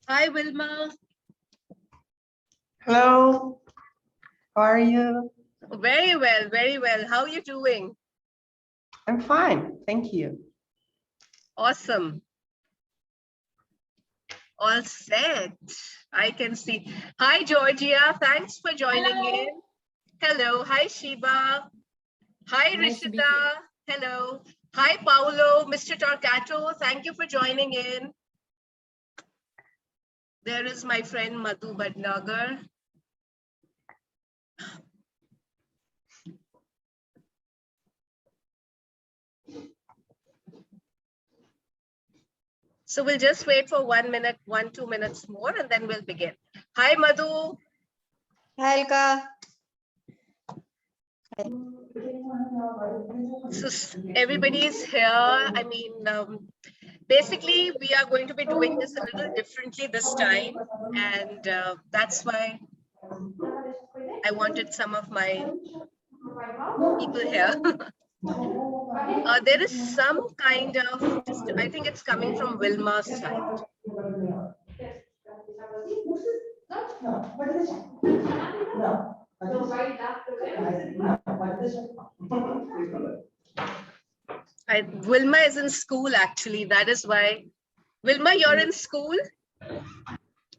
Hi, Wilma. Hello, how are you? Very well, very well. How are you doing? I'm fine, thank you. Awesome. All set. I can see. Hi, Georgia. Thanks for joining in. Hello. Hi, Shiba. Hi, Nice to be Rishita. here. Hello. Hi, Paolo. Mr. Torcato, thank you for joining in. There is my friend Madhu Badnagar. So we'll just wait for 1 minute, 2 minutes more, and then we'll begin. Hi, Madhu. Hi, Alka. So everybody is here. I mean, basically, we are going to be doing this a little differently this time. And that's why I wanted some of my people here. There is some kind of, I think it's coming from Wilma's side. Wilma is in school, actually. That is why. Wilma, you're in school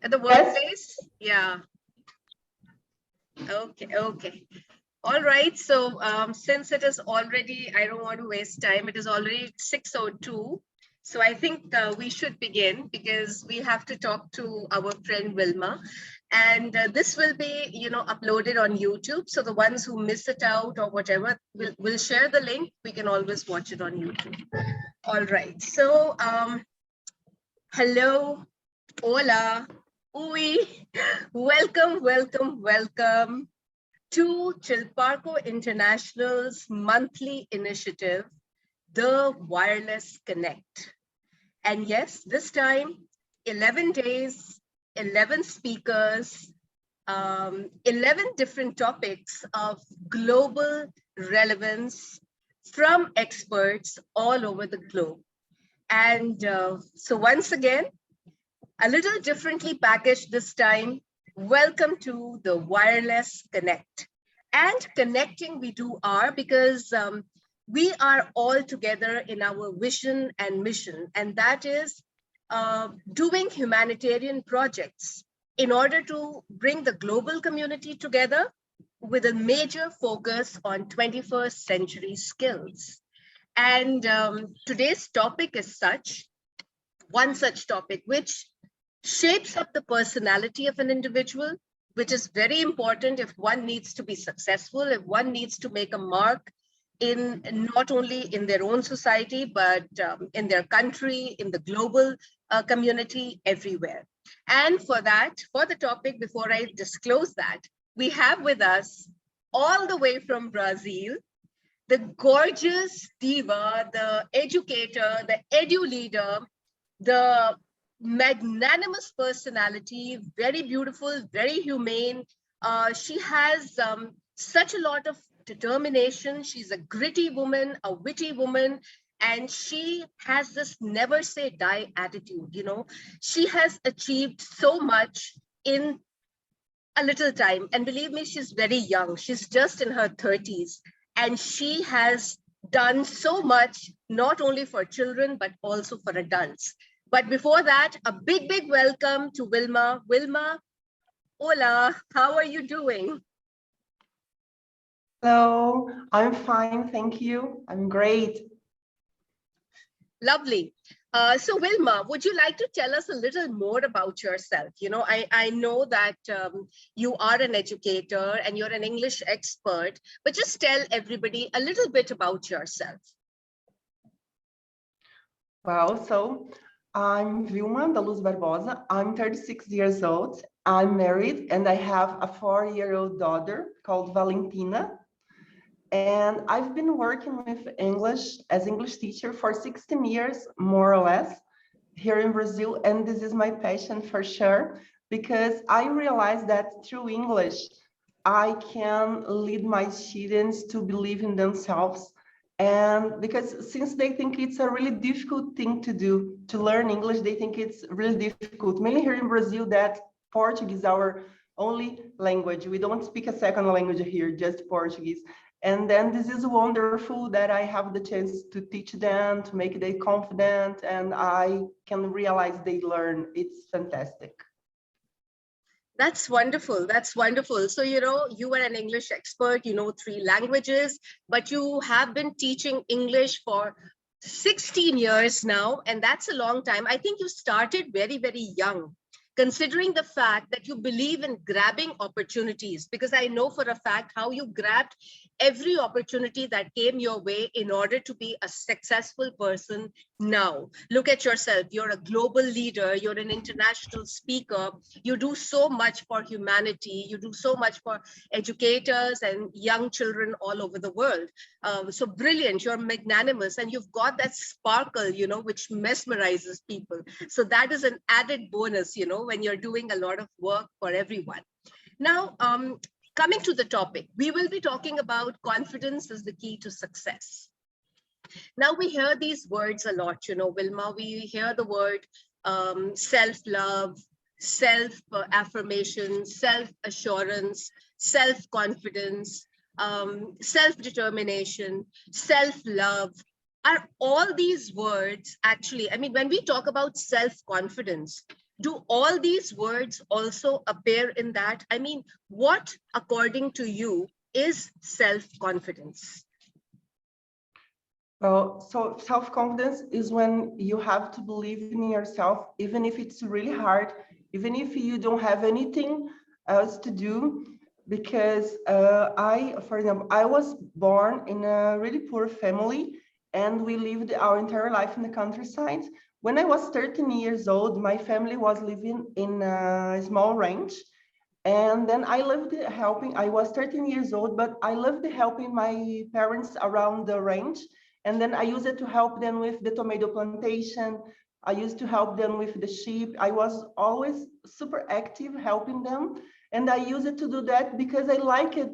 at the workplace? Yeah. Okay, okay. All right. So since it is already, I don't want to waste time. It is already 6:02. So I think we should begin because we have to talk to our friend Wilma. And this will be, uploaded on YouTube. So the ones who miss it out or whatever, we'll share the link. We can always watch it on YouTube. All right. So hello, hola, ui, welcome, welcome, welcome to Chilparco International's monthly initiative, the Wireless Connect. And yes, this time, 11 days, 11 speakers, 11 different topics of global relevance from experts all over the globe. And so once again, a little differently packaged this time. Welcome to the Wireless Connect. And connecting we do are because we are all together in our vision and mission, and that is doing humanitarian projects in order to bring the global community together with a major focus on 21st century skills. And today's topic is one such topic, which shapes up the personality of an individual, which is very important if one needs to be successful, if one needs to make a mark in not only in their own society, but in their country, in the global community, everywhere. And for that, for the topic, before I disclose that, we have with us all the way from Brazil, the gorgeous diva, the educator, the edu leader, the magnanimous personality, very beautiful, very humane. She has such a lot of determination. She's a gritty woman, a witty woman, and she has this never say die attitude. She has achieved so much in a little time. And believe me, she's very young. She's just in her 30s. And she has done so much, not only for children, but also for adults. But before that, a big, big welcome to Wilma. Wilma, hola, how are you doing? Hello, I'm fine, thank you. I'm great. Lovely. So Wilma, would you like to tell us a little more about yourself? I know that you are an educator and you're an English expert, but just tell everybody a little bit about yourself. Well, so I'm Vilma da Luz Barbosa. I'm 36 years old. I'm married and I have a 4-year-old daughter called Valentina. And I've been working with English as English teacher for 16 years, more or less, here in Brazil. And this is my passion for sure, because I realized that through English, I can lead my students to believe in themselves And because since they think it's a really difficult thing to do, to learn English, they think it's really difficult. Mainly here in Brazil, that Portuguese is our only language. We don't speak a second language here, just Portuguese. And then this is wonderful that I have the chance to teach them, to make them confident, and I can realize they learn. It's fantastic. That's wonderful. That's wonderful. So, you are an English expert, you know 3 languages, but you have been teaching English for 16 years now, and that's a long time. I think you started very, very young, considering the fact that you believe in grabbing opportunities, because I know for a fact how you grabbed every opportunity that came your way in order to be a successful person now. Look at yourself. You're a global leader. You're an international speaker. You do so much for humanity. You do so much for educators and young children all over the world. So brilliant. You're magnanimous, and you've got that sparkle, which mesmerizes people. So that is an added bonus, when you're doing a lot of work for everyone. Now, coming to the topic, we will be talking about confidence is the key to success. Now, we hear these words a lot, Wilma. We hear the word self-love, self-affirmation, self-assurance, self-confidence, self-determination, self-love. Are all these words actually, when we talk about self-confidence, do all these words also appear in that? What, according to you, is self-confidence? Well, so self-confidence is when you have to believe in yourself, even if it's really hard, even if you don't have anything else to do. Because for example, I was born in a really poor family, and we lived our entire life in the countryside. When I was 13 years old, my family was living in a small ranch. And then I lived helping, I was 13 years old, but I lived helping my parents around the ranch. And then I used it to help them with the tomato plantation. I used to help them with the sheep. I was always super active helping them. And I used it to do that because I like it,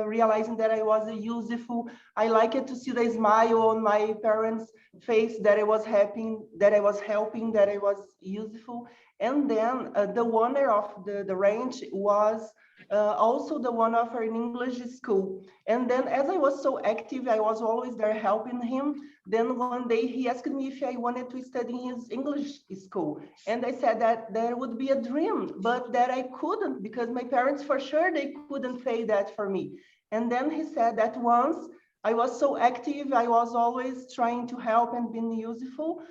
realizing that I was useful. I like it to see the smile on my parents' face, that I was happy, that I was helping, that I was useful. And then the owner of the ranch was also the one of an English school. And then as I was so active, I was always there helping him. Then one day he asked me if I wanted to study in his English school. And I said that there would be a dream, but that I couldn't, because my parents, for sure, they couldn't pay that for me. And then he said that once I was so active, I was always trying to help and being useful.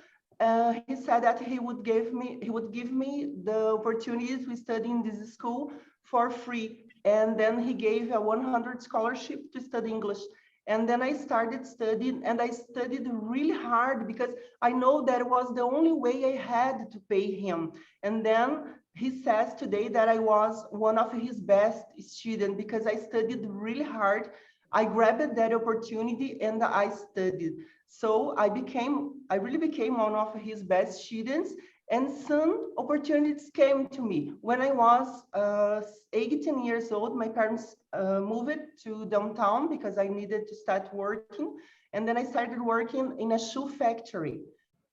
He said that he would give me the opportunity to study in this school for free. And then he gave a 100 scholarship to study English. And then I started studying, and I studied really hard because I know that was the only way I had to pay him. And then he says today that I was one of his best students because I studied really hard. I grabbed that opportunity and I studied. So I really became one of his best students. And soon opportunities came to me. When I was 18 years old, my parents moved to downtown because I needed to start working. And then I started working in a shoe factory.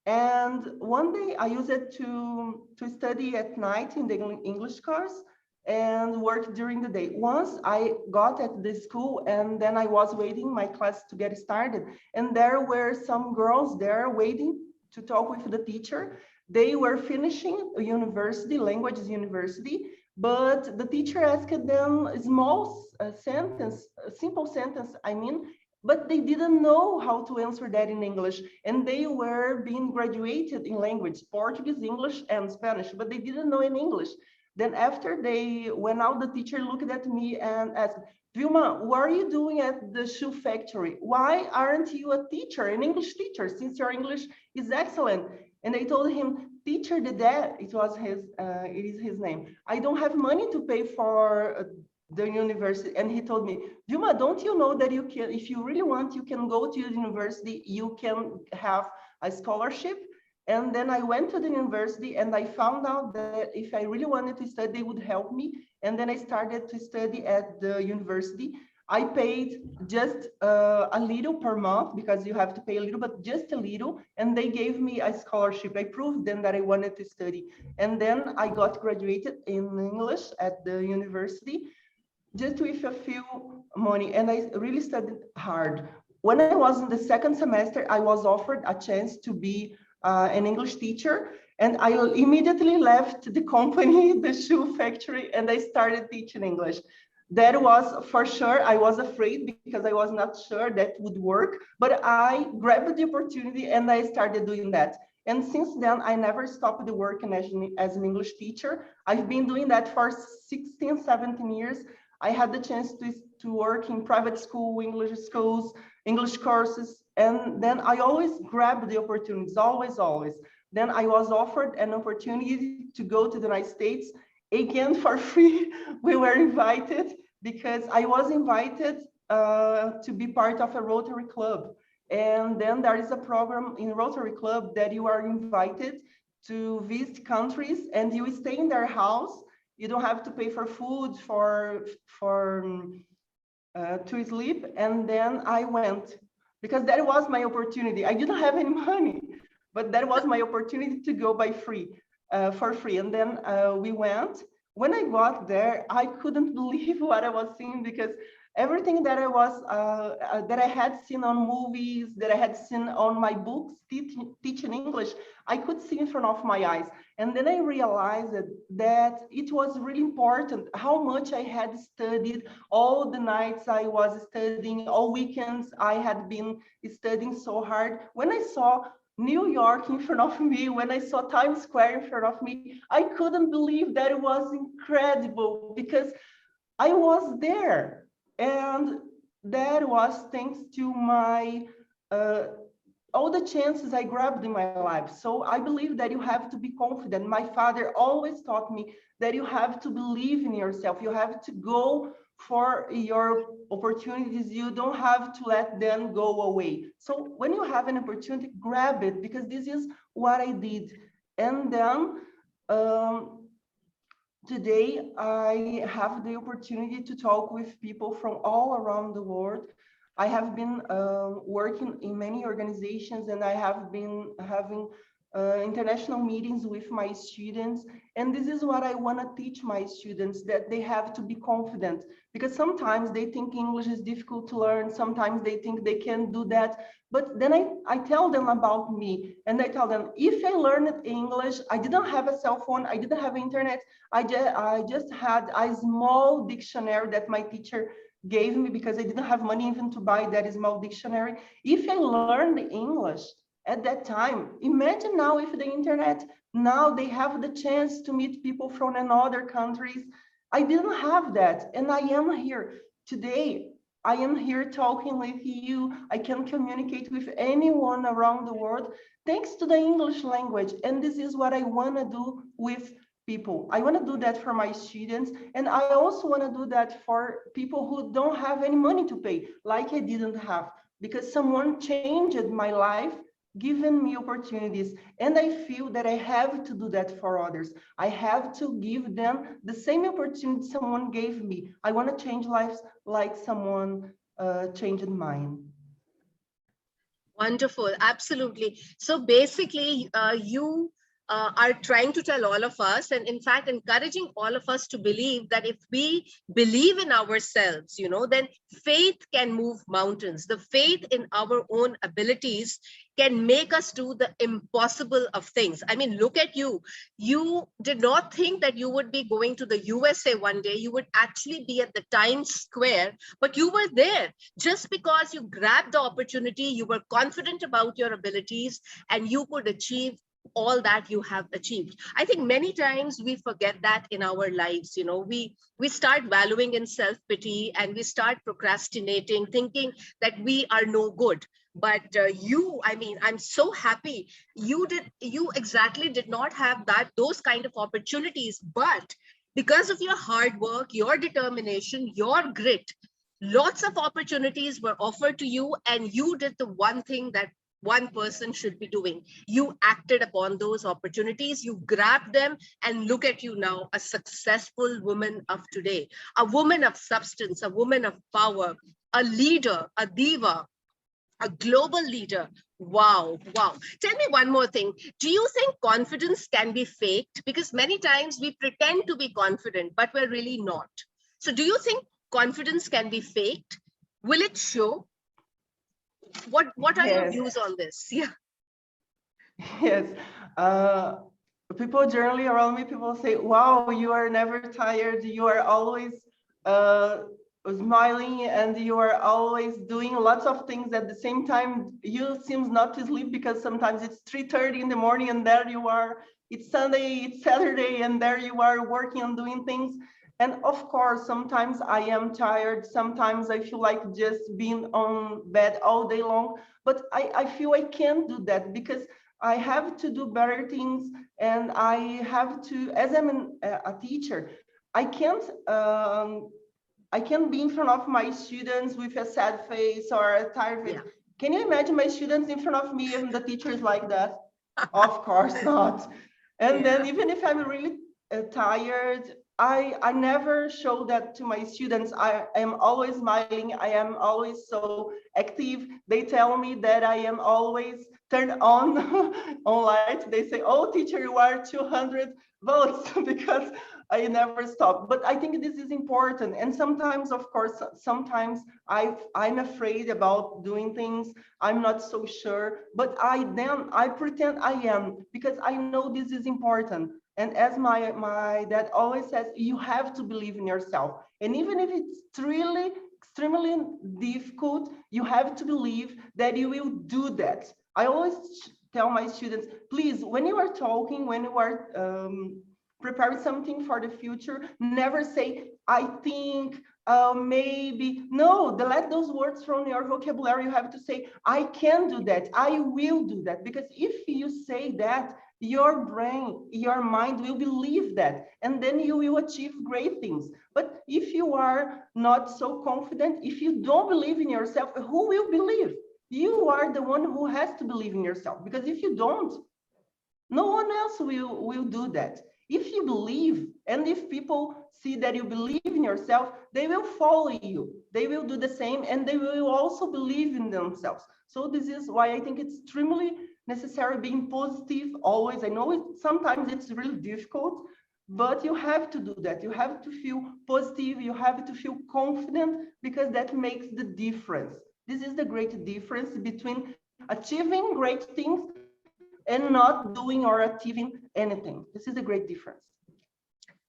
And one day I used it to study at night in the English course and work during the day. Once I got at the school, and then I was waiting my class to get started. And there were some girls there waiting to talk with the teacher. They were finishing a university, languages university, but the teacher asked them a small sentence, a simple sentence, but they didn't know how to answer that in English. And they were being graduated in language, Portuguese, English, and Spanish, but they didn't know in English. Then after they went out, the teacher looked at me and asked, Vilma, what are you doing at the shoe factory? Why aren't you a teacher, an English teacher, since your English is excellent? And I told him, teacher, it is his name. I don't have money to pay for the university. And he told me, Vilma, don't you know that you can, if you really want, you can go to the university, you can have a scholarship. And then I went to the university and I found out that if I really wanted to study, they would help me. And then I started to study at the university. I paid just a little per month because you have to pay a little, but just a little. And they gave me a scholarship. I proved them that I wanted to study. And then I got graduated in English at the university just with a few money. And I really studied hard. When I was in the second semester, I was offered a chance to be an English teacher. And I immediately left the company, the shoe factory, and I started teaching English. That was for sure. I was afraid because I was not sure that would work, but I grabbed the opportunity and I started doing that. And since then, I never stopped the work as an English teacher. I've been doing that for 16, 17 years. I had the chance to work in private school, English schools, English courses, and then I always grabbed the opportunities, always, always. Then I was offered an opportunity to go to the United States, again for free. We were invited because I was invited to be part of a Rotary Club. And then there is a program in Rotary Club that you are invited to visit countries and you stay in their house. You don't have to pay for food, to sleep. And then I went because that was my opportunity. I didn't have any money, but that was my opportunity to go for free. And then we went. When I got there, I couldn't believe what I was seeing because everything that I had seen on movies, that I had seen on my books teaching English, I could see in front of my eyes. And then I realized that it was really important how much I had studied. All the nights I was studying, all weekends I had been studying so hard. When I saw New York in front of me, when I saw Times Square in front of me, I couldn't believe that it was incredible because I was there. And that was thanks to my all the chances I grabbed in my life. So I believe that you have to be confident. My father always taught me that you have to believe in yourself. You have to go for your opportunities. You don't have to let them go away. So when you have an opportunity, grab it, because this is what I did. And then today I have the opportunity to talk with people from all around the world. I have been working in many organizations, and I have been having international meetings with my students. And this is what I want to teach my students, that they have to be confident, because sometimes they think English is difficult to learn. Sometimes they think they can't do that. But then I tell them about me, and I tell them, if I learned English, I didn't have a cell phone, I didn't have internet, I just had a small dictionary that my teacher gave me because I didn't have money even to buy that small dictionary. If I learned English at that time, imagine now with the internet, now they have the chance to meet people from another countries. I didn't have that, and I am here today. I am here talking with you. I can communicate with anyone around the world thanks to the English language. And this is what I want to do with people. I want to do that for my students, and I also want to do that for people who don't have any money to pay, like I didn't have, because someone changed my life, given me opportunities, and I feel that I have to do that for others. I have to give them the same opportunity someone gave me. I want to change lives like someone changed mine. Wonderful, absolutely. So basically, you are trying to tell all of us, and in fact, encouraging all of us to believe that if we believe in ourselves, then faith can move mountains. The faith in our own abilities can make us do the impossible of things. I mean, look at you. You did not think that you would be going to the USA one day. You would actually be at the Times Square, but you were there just because you grabbed the opportunity. You were confident about your abilities, and you could achieve all that you have achieved. I think many times we forget that in our lives. We start valuing in self-pity, and we start procrastinating, thinking that we are no good. But I'm so happy you exactly did not have those kind of opportunities, but because of your hard work, your determination, your grit, lots of opportunities were offered to you, and you did the one thing that one person should be doing. You acted upon those opportunities, you grabbed them, and look at you now, a successful woman of today, a woman of substance, a woman of power, a leader, a diva, a global leader. Wow, wow. Tell me one more thing. Do you think confidence can be faked? Because many times we pretend to be confident, but we're really not. So do you think confidence can be faked? Will it show? What are your Yes. views on this? Yeah. Yes. People generally around me, people say, wow, you are never tired. You are always uh, smiling, and you are always doing lots of things at the same time. You seems not to sleep, because sometimes it's 3:30 in the morning and there you are. It's Sunday, it's Saturday, and there you are working on doing things. And of course, sometimes I am tired. Sometimes I feel like just being on bed all day long. But I feel I can't do that, because I have to do better things, and I have to, as I'm a teacher, I can't be in front of my students with a sad face or a tired face. Yeah. Can you imagine my students in front of me and the teacher is like that? Of course not. And then even if I'm really tired, I never show that to my students. I am always smiling. I am always so active. They tell me that I am always turned on on lights. They say, oh, teacher, you are 200 volts because I never stop. But I think this is important. And sometimes, of course, sometimes I'm afraid about doing things. I'm not so sure, but I pretend I am, because I know this is important. And as my dad always says, you have to believe in yourself. And even if it's really extremely difficult, you have to believe that you will do that. I always tell my students, please, when you are talking, when you are preparing something for the future, never say, I think, maybe. No, let those words from your vocabulary. You have to say, I can do that, I will do that. Because if you say that, your brain, your mind will believe that, and then you will achieve great things. But if you are not so confident, if you don't believe in yourself, who will believe? You are the one who has to believe in yourself, because if you don't, no one else will do that. If you believe, and if people see that you believe in yourself, they will follow you. They will do the same, and they will also believe in themselves. So this is why I think it's extremely necessary being positive always. I know sometimes it's really difficult, but you have to do that. You have to feel positive. You have to feel confident, because that makes the difference. This is the great difference between achieving great things and not doing or achieving anything. This is a great difference.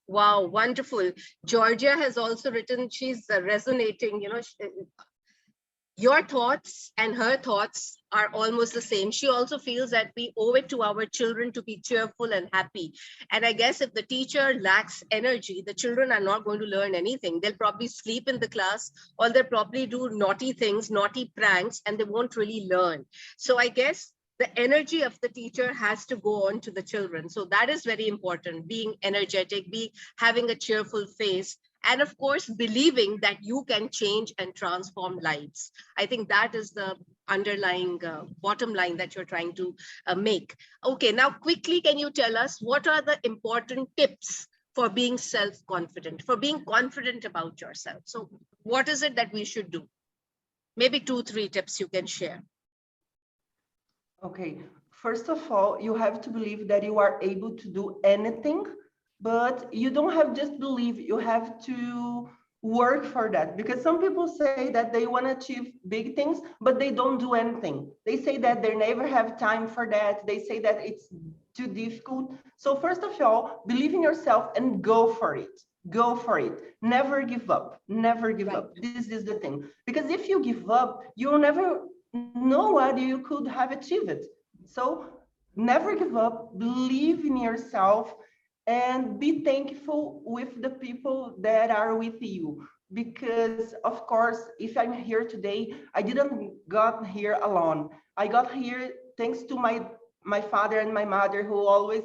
Wow, wonderful. Georgia has also written, she's resonating, your thoughts and her thoughts are almost the same. She also feels that we owe it to our children to be cheerful and happy. And I guess if the teacher lacks energy, the children are not going to learn anything. They'll probably sleep in the class, or they'll probably do naughty things, naughty pranks, and they won't really learn. So I guess the energy of the teacher has to go on to the children. So that is very important, being energetic, having a cheerful face, and of course, believing that you can change and transform lives. I think that is the underlying bottom line that you're trying to make. Okay, now quickly, can you tell us what are the important tips for being self-confident, for being confident about yourself? So what is it that we should do? Maybe 2-3 tips you can share. Okay, first of all, you have to believe that you are able to do anything, but you don't have just believe, you have to work for that. Because some people say that they want to achieve big things, but they don't do anything. They say that they never have time for that. They say that it's too difficult. So first of all, believe in yourself and go for it. Go for it. Never give up. Never give up. This is the thing. Because if you give up, you'll never know what you could have achieved. So never give up, believe in yourself, and be thankful with the people that are with you. Because of course, if I'm here today, I didn't got here alone. I got here thanks to my father and my mother, who always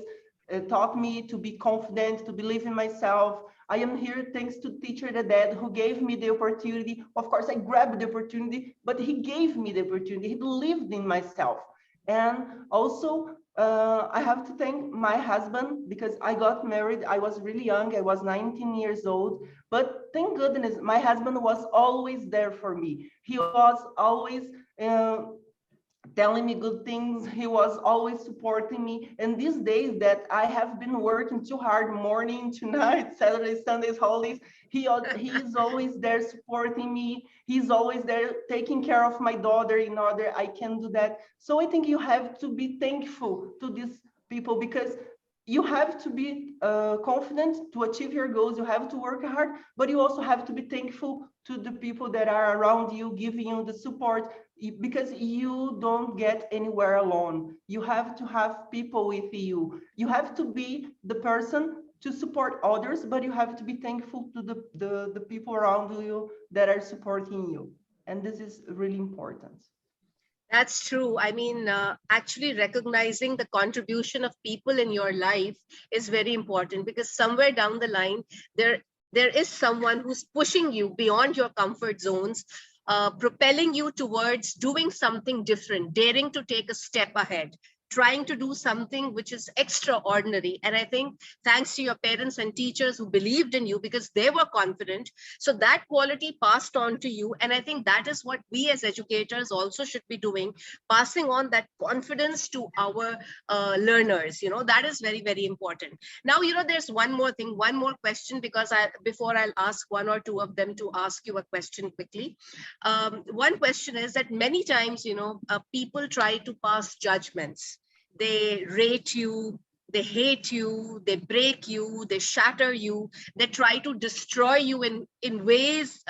taught me to be confident, to believe in myself. I am here thanks to teacher the dad, who gave me the opportunity. Of course, I grabbed the opportunity, but he gave me the opportunity. He believed in myself. And also, I have to thank my husband because I got married. I was really young. I was 19 years old. But thank goodness, my husband was always there for me. He was always uh, telling me good things. He was always supporting me. And these days that I have been working too hard, morning to night, Saturdays, Sundays, holidays, he's always there supporting me. He's always there taking care of my daughter in order I can do that. So I think you have to be thankful to these people because you have to be confident to achieve your goals. You have to work hard, but you also have to be thankful to the people that are around you, giving you the support, because you don't get anywhere alone. You have to have people with you. You have to be the person to support others, but you have to be thankful to the people around you that are supporting you. And this is really important. That's true. I mean, actually recognizing the contribution of people in your life is very important, because somewhere down the line, there is someone who's pushing you beyond your comfort zones, propelling you towards doing something different, daring to take a step ahead, trying to do something which is extraordinary. And I think thanks to your parents and teachers who believed in you because they were confident, so that quality passed on to you. And I think that is what we as educators also should be doing, passing on that confidence to our learners. That is very, very important. Now, there's one more thing, one more question, because before I'll ask one or two of them to ask you a question quickly. One question is that many times, people try to pass judgments. They rate you, they hate you, they break you, they shatter you, they try to destroy you in ways,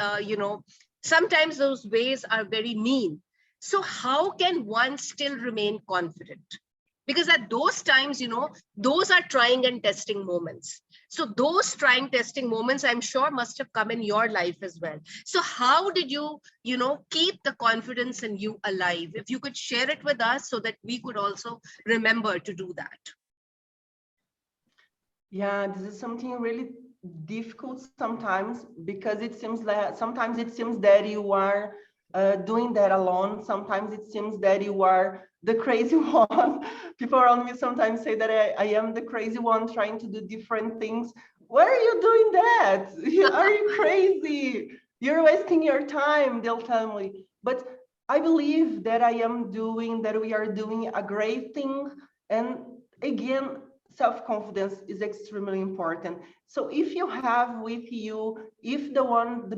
sometimes those ways are very mean. So how can one still remain confident? Because at those times, those are trying and testing moments. So those trying, testing moments, I'm sure must have come in your life as well. So how did you, keep the confidence in you alive? If you could share it with us so that we could also remember to do that. Yeah, this is something really difficult sometimes because it seems that sometimes it seems that you are doing that alone. Sometimes it seems that you are the crazy one. People around me sometimes say that I am the crazy one trying to do different things. Why are you doing that? Are you crazy? You're wasting your time, they'll tell me. But I believe that we are doing a great thing. And again, self-confidence is extremely important. So if you have with you, if the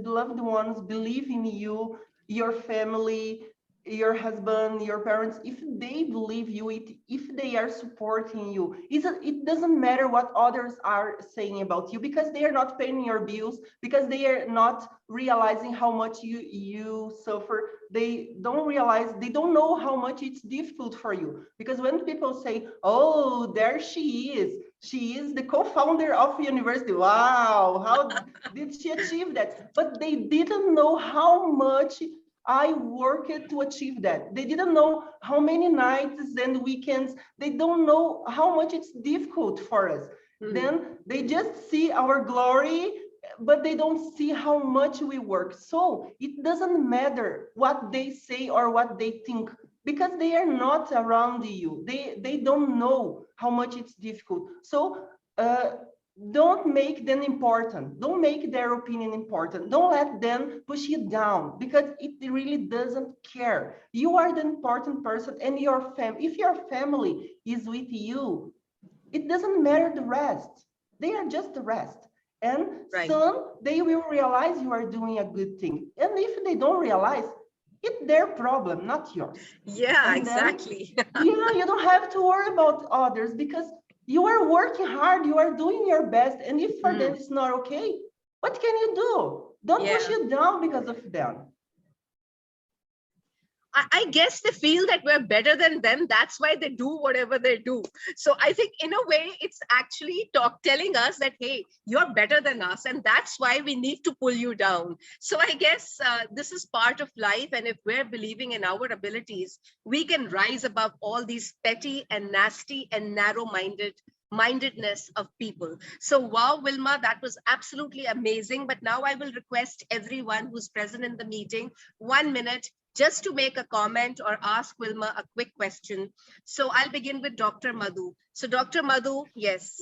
beloved ones believe in you, your family, your husband, your parents, if they believe you, if they are supporting you, it doesn't matter what others are saying about you, because they are not paying your bills, because they are not realizing how much you suffer. They don't realize, they don't know how much it's difficult for you. Because when people say, oh, there she is the co-founder of university, wow, how did she achieve that? But they didn't know how much I worked to achieve that. They didn't know how many nights and weekends. They don't know how much it's difficult for us. Then they just see our glory, but they don't see how much we work. So it doesn't matter what they say or what they think, because they are not around you. They don't know how much it's difficult. So don't make them important. Don't make their opinion important. Don't let them push you down, because it really doesn't care. You are the important person, and if your family is with you, it doesn't matter the rest. They are just the rest. And Right. soon they will realize you are doing a good thing. And if they don't realize, it's their problem, not yours. Yeah, And exactly. then, yeah, you don't have to worry about others, because you are working hard, you are doing your best. And if for them it's not okay, what can you do? Don't push you down because of them. I guess they feel that we're better than them. That's why they do whatever they do. So I think in a way, it's actually telling us that, hey, you're better than us. And that's why we need to pull you down. So I guess this is part of life. And if we're believing in our abilities, we can rise above all these petty and nasty and narrow-mindedness of people. So wow, Wilma, that was absolutely amazing. But now I will request everyone who's present in the meeting, 1 minute, just to make a comment or ask Wilma a quick question. So I'll begin with Dr. Madhu. So Dr. Madhu, yes.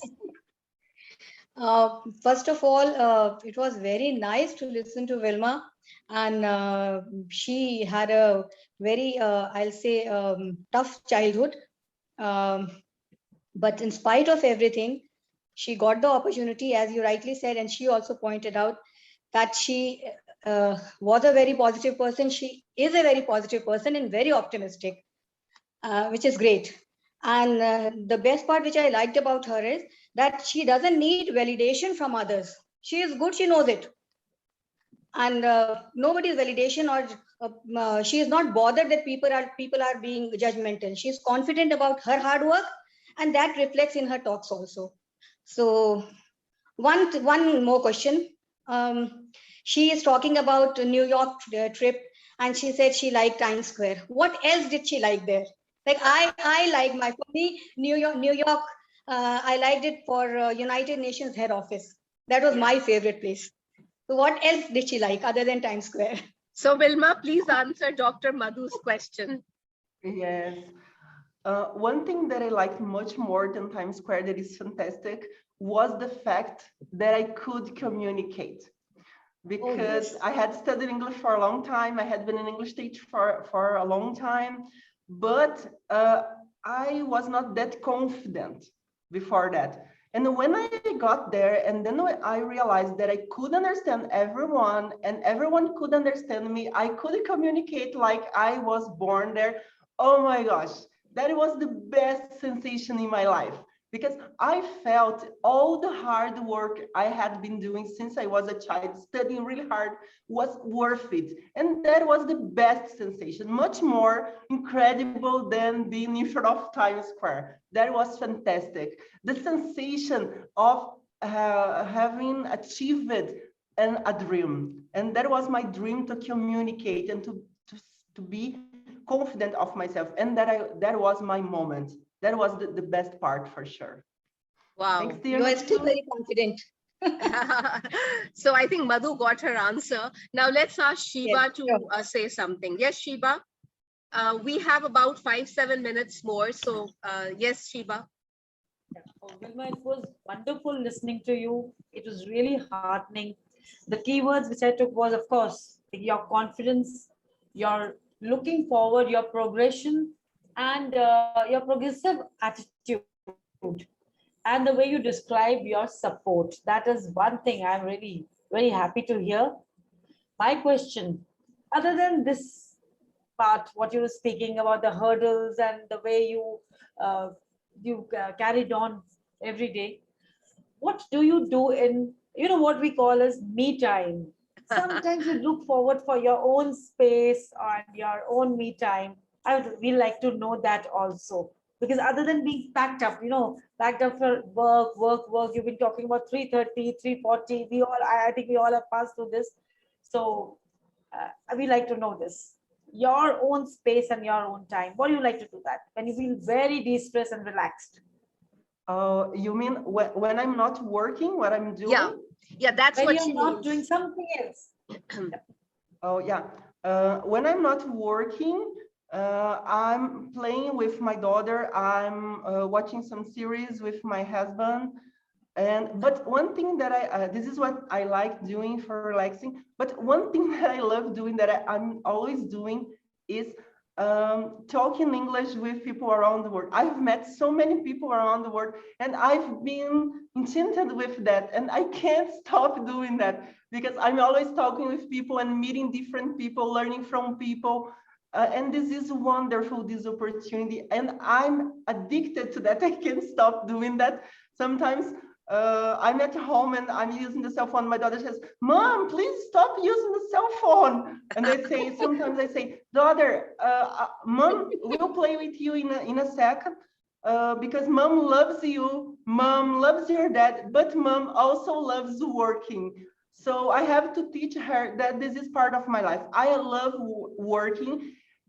First of all, it was very nice to listen to Wilma, and she had a very, I'll say, tough childhood. Um, but in spite of everything, she got the opportunity, as you rightly said, and she also pointed out that she was a very positive person. She is a very positive person and very optimistic, which is great. And the best part which I liked about her is that she doesn't need validation from others. She is good, she knows it. And nobody's validation, or she is not bothered that people are being judgmental. She's confident about her hard work, and that reflects in her talks also. So one more question. She is talking about a New York trip, and she said she liked Times Square. What else did she like there? Like I like for me, New York. I liked it for United Nations head office. That was my favorite place. So what else did she like other than Times Square? So Wilma, please answer Dr. Madhu's question. Yes. One thing that I liked much more than Times Square that is fantastic was the fact that I could communicate. Because I had studied English for a long time. I had been an English teacher for a long time, but I was not that confident before that. And when I got there, and then I realized that I could understand everyone and everyone could understand me, I could communicate like I was born there. Oh my gosh, that was the best sensation in my life, because I felt all the hard work I had been doing since I was a child, studying really hard, was worth it. And that was the best sensation, much more incredible than being in front of Times Square. That was fantastic. The sensation of having achieved a dream. And that was my dream, to communicate and to be confident of myself. And that was my moment. That was the best part for sure. Wow. Thanks, dear. You are still very confident. So I think Madhu got her answer. Now let's ask Shiva Yes, to sure. say something. Yes, Shiva. We have about 5-7 minutes more. So yes, Shiva. Oh, Wilma, it was wonderful listening to you. It was really heartening. The keywords which I took was, of course, your confidence, your looking forward, your progression, and your progressive attitude, and the way you describe your support. That is one thing I'm really very happy to hear. My question, other than this part, what you were speaking about, the hurdles and the way you carried on every day, what do you do in, what we call as me time? Sometimes you look forward for your own space and your own me time. We like to know that also, because other than being packed up, packed up for work, you've been talking about 3:30, 3:40. I think we all have passed through this. So we like to know this, your own space and your own time. What do you like to do that when you feel very de-stressed and relaxed? You mean when I'm not working, what I'm doing? Yeah, that's when what you're she not means. doing something else. Oh yeah. When I'm not working, I'm playing with my daughter. I'm watching some series with my husband. But one thing that this is what I like doing for relaxing. But one thing that I love doing, that I'm always doing, is talking English with people around the world. I've met so many people around the world, and I've been enchanted with that. And I can't stop doing that, because I'm always talking with people and meeting different people, learning from people. And this is wonderful, this opportunity. And I'm addicted to that. I can't stop doing that. Sometimes I'm at home and I'm using the cell phone. My daughter says, "Mom, please stop using the cell phone." And sometimes I say, "Daughter, Mom will play with you in a second, because Mom loves you. Mom loves your dad, but Mom also loves working." So I have to teach her that this is part of my life. I love working.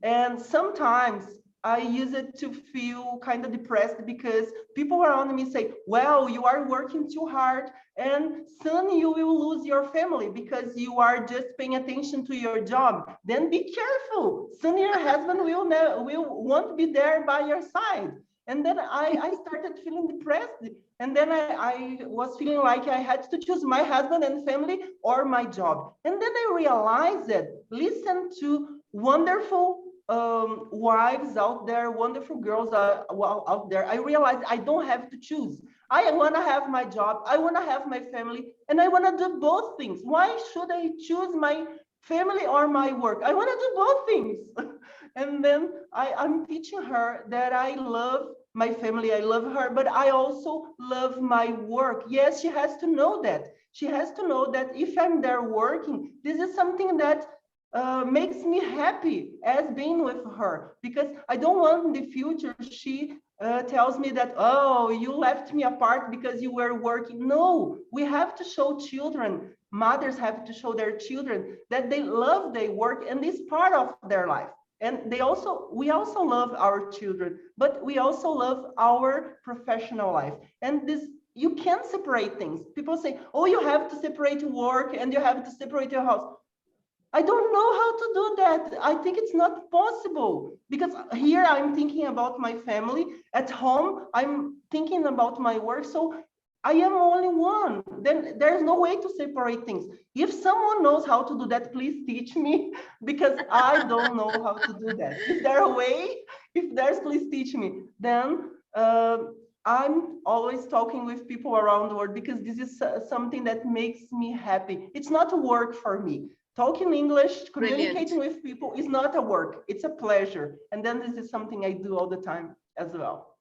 And sometimes I use it to feel kind of depressed because people around me say, well, you are working too hard and soon you will lose your family because you are just paying attention to your job. Then be careful. Soon your husband won't be there by your side. And then I started feeling depressed. And then I was feeling like I had to choose my husband and family or my job. And then I realized that listen to wonderful wives out there, wonderful girls out there. I realized I don't have to choose. I want to have my job, I want to have my family, and I want to do both things. Why should I choose my family or my work? I want to do both things. And then I'm teaching her that I love my family, I love her, but I also love my work. Yes, she has to know that. She has to know that if I'm there working, this is something that makes me happy as being with her, because I don't want in the future she tells me that, oh, you left me apart because you were working. No, we have to show children, mothers have to show their children that they love their work and this part of their life. And we also love our children, but we also love our professional life. And this, you can't separate things. People say, oh, you have to separate work and you have to separate your house. I don't know how to do that. I think it's not possible, because here I'm thinking about my family. At home, I'm thinking about my work. So I am only one. Then there's no way to separate things. If someone knows how to do that, please teach me, because I don't know how to do that. Is there a way? If there's, please teach me. Then I'm always talking with people around the world, because this is something that makes me happy. It's not work for me. Talking English, communicating with people is not a work, it's a pleasure. And then this is something I do all the time as well.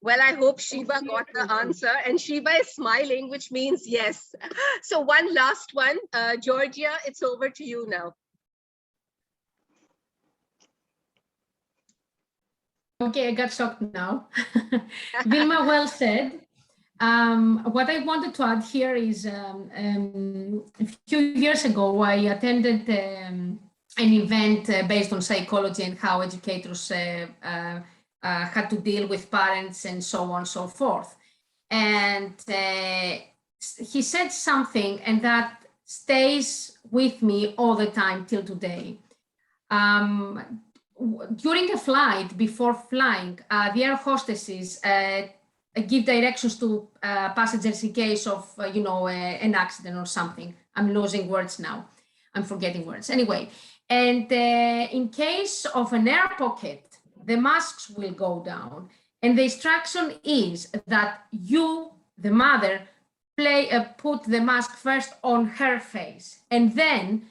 Well, I hope Shiva got the answer, and Shiva is smiling, which means yes. So one last one, Georgia, it's over to you now. Okay, I got shocked now. Vilma, well said. What I wanted to add here is a few years ago, I attended an event based on psychology and how educators had to deal with parents and so on and so forth. And he said something, and that stays with me all the time till today. During a flight, before flying, the air hostesses give directions to passengers in case of, an accident or something. I'm losing words now. I'm forgetting words. Anyway, and in case of an air pocket, the masks will go down. And the instruction is that you, the mother, put the mask first on her face and then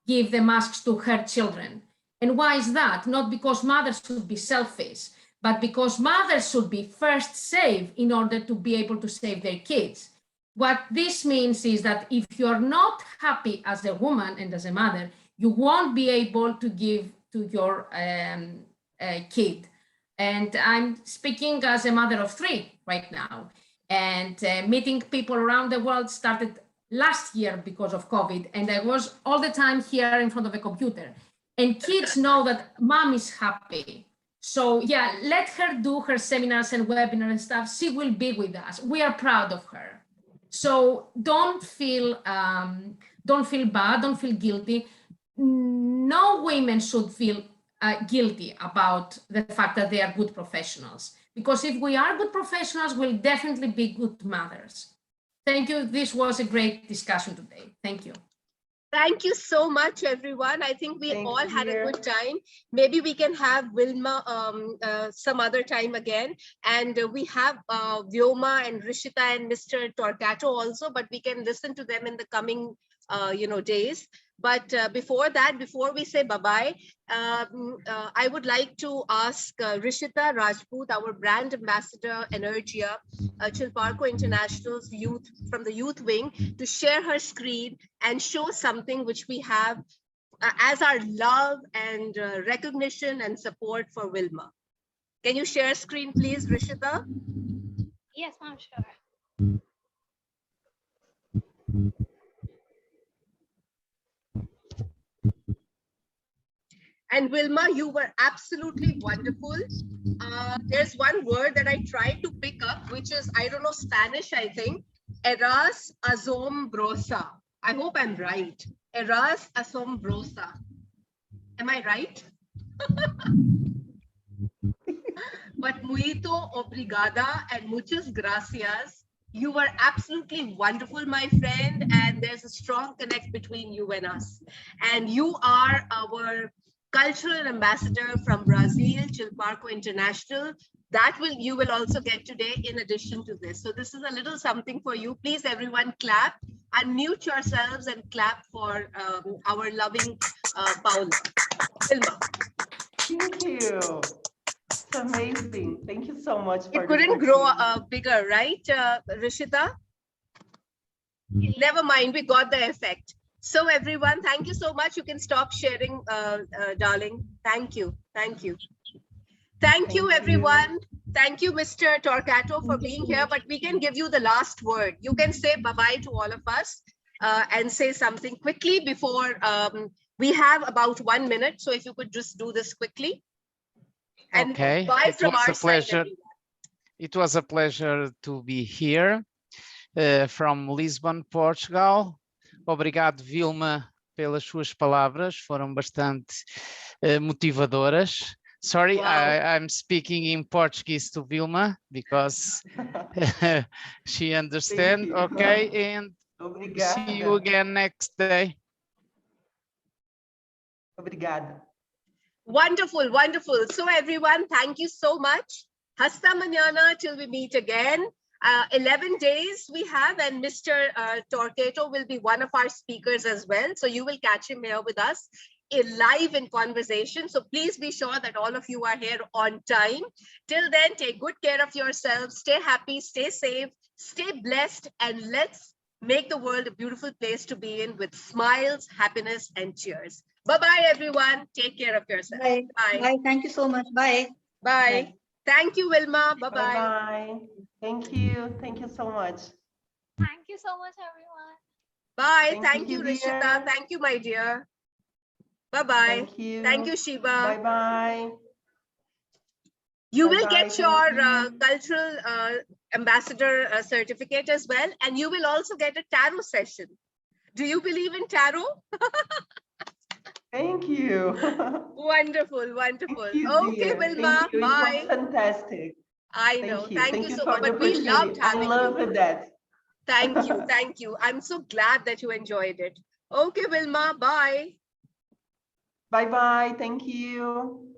give the masks to her children. And why is that? Not because mothers should be selfish, but because mothers should be first safe in order to be able to save their kids. What this means is that if you're not happy as a woman and as a mother, you won't be able to give to your kid. And I'm speaking as a mother of 3 right now. And meeting people around the world started last year because of COVID. And I was all the time here in front of a computer. And kids know that mom is happy. So yeah, let her do her seminars and webinars and stuff. She will be with us. We are proud of her. So don't feel bad, don't feel guilty. No women should feel guilty about the fact that they are good professionals. Because if we are good professionals, we'll definitely be good mothers. Thank you. This was a great discussion today. Thank you. Thank you so much, everyone. I think we all had a good time. Maybe we can have Vilma some other time again. And we have Vyoma and Rishita and Mr. Torquato also, but we can listen to them in the coming days. But before that, before we say bye-bye, I would like to ask Rishita Rajput, our brand ambassador, Energia, Chilparco International's youth, from the youth wing, to share her screen and show something which we have as our love and recognition and support for Vilma. Can you share screen, please, Rishita? Yes, ma'am, sure. And Wilma, you were absolutely wonderful. There's one word that I tried to pick up, which is, I don't know, Spanish, I think. Eras asombrosa. I hope I'm right. Eras asombrosa. Am I right? But muito obrigada and muchas gracias. You were absolutely wonderful, my friend, and there's a strong connect between you and us. And you are our cultural ambassador from Brazil, Chilparco International. That you will also get today in addition to this. So this is a little something for you. Please, everyone, clap, unmute yourselves and clap for our loving Paula. Wilma. Thank you. It's amazing. Thank you so much for it couldn't grow opportunity. bigger, right, Rishita? Never mind, we got the effect. So everyone, thank you so much. You can stop sharing, darling. Thank you. Thank you. Thank you, everyone. Thank you, Mr. Torquato, for being here, but we can give you the last word. You can say bye-bye to all of us and say something quickly before we have about 1 minute. So if you could just do this quickly. And okay, bye from our side, everyone. It was a pleasure to be here from Lisbon, Portugal. Obrigado, Vilma, pelas suas palavras, foram bastante motivadoras. Sorry, Wow. I'm speaking in Portuguese to Vilma because she understands. Okay, and Obrigada. see you again next day. Obrigada. Wonderful, wonderful. So everyone, thank you so much. Hasta mañana till we meet again. 11 days we have, and Mr. Torquato will be one of our speakers as well. So you will catch him here with us live in conversation. So please be sure that all of you are here on time. Till then, take good care of yourselves. Stay happy, stay safe, stay blessed, and let's make the world a beautiful place to be in with smiles, happiness, and cheers. Bye-bye, everyone. Take care of yourself. Bye. Bye. Bye. Thank you so much. Bye. Bye. Bye. Thank you, Wilma. Bye-bye. Bye-bye. Thank you. Thank you so much. Thank you so much, everyone. Bye. Thank Thank you, you, Rishita. dear. Thank you, my dear. Bye-bye. Thank you. Thank you, Shiba. Bye-bye. You will Bye-bye. get Thank your you. cultural ambassador certificate as well. And you will also get a tarot session. Do you believe in tarot? Thank you. Wonderful, wonderful. Thank you, Okay, dear. Wilma, Thank you. bye. It was fantastic. I know. Thank you. Thank you so for much. the But we opportunity. loved I having love you. that. Thank you. Thank you. I'm so glad that you enjoyed it. Okay, Wilma, bye. Bye-bye. Thank you.